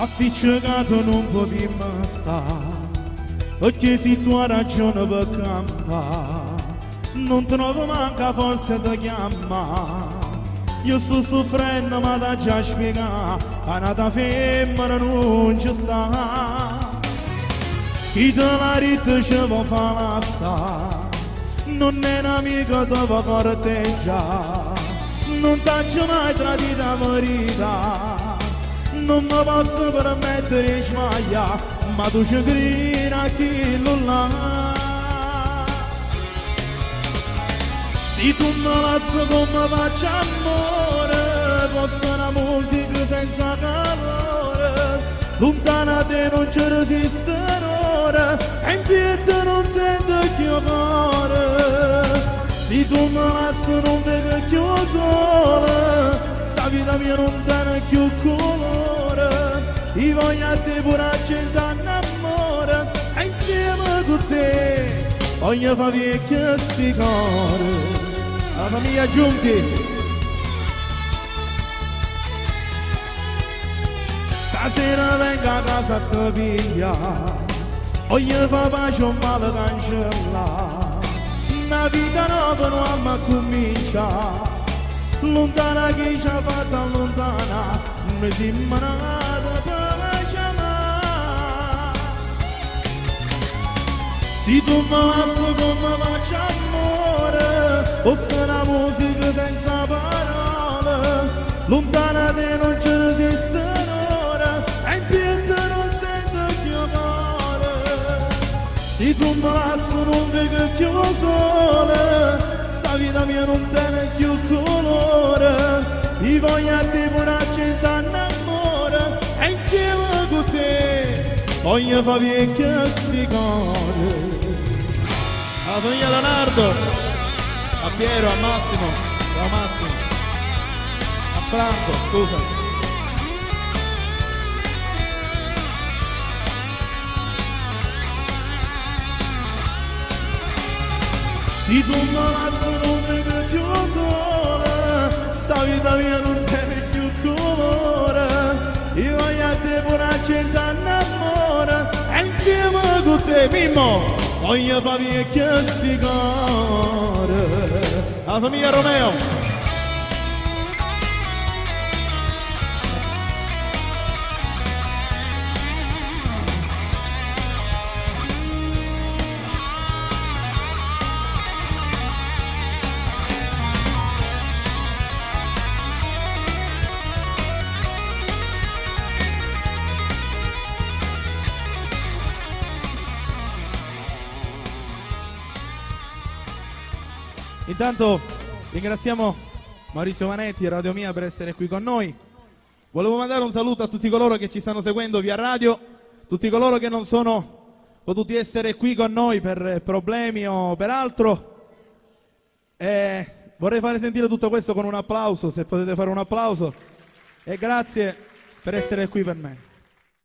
appiccicato non potremmo stare, perché se tu hai ragione per campare, non trovo manca forza da chiamare. Io sto soffrendo ma da già spiegare, a nata femmina non ci sta. Chi te la rita ci vuoi fare l'assare, non è un amico che va corteggiare, non t'ho mai tradito a verità, non mi posso permettere di sbagliare, ma tu ci credi a chi non l'ha. Se tu mi lasci come faccio amore, fosse una musica senza calore, lontana da te non ci resiste un'ora, e in piedi non sento più cuore. Se tu mi lasci non vedo più sole, sta vita mia non tiene più colore, io voglio a te pure a c'annamore, e insieme con te voglio fare vecchio sti cuore. La famiglia Giunti, stasera venga a casa a te piglia, voglio fare pace o male cancella, una vita nuova non comincia, lontana chi ci ha fatta lontana, noi siamo nati per la chiamare. Se tu mi lasci come faccio amore, fosse una musica senza parole, lontana da te non ci resiste un'ora, e in piedi non sento più cuore. Se tu mi lasci non vedo più sole, sta vita mia non tiene più colore, io voglio a te pure a c'annamore, e insieme con te voglio fare vecchio sti cuore. La famiglia Leonardo, a Piero, a Massimo, a Massimo, a Franco, scusa. Se tu mi lasci non vedo più sole, sta vita mia non tiene più colore, io voglio a te pure a c'annamore, e insieme con te, Mimmo, voglio fare vecchio sti cuore. La famiglia Romeo. Intanto ringraziamo Maurizio Manetti e Radio Mia per essere qui con noi. Volevo mandare un saluto a tutti coloro che ci stanno seguendo via radio, tutti coloro che non sono potuti essere qui con noi per problemi o per altro. E vorrei fare sentire tutto questo con un applauso, se potete fare un applauso. E grazie per essere qui per me.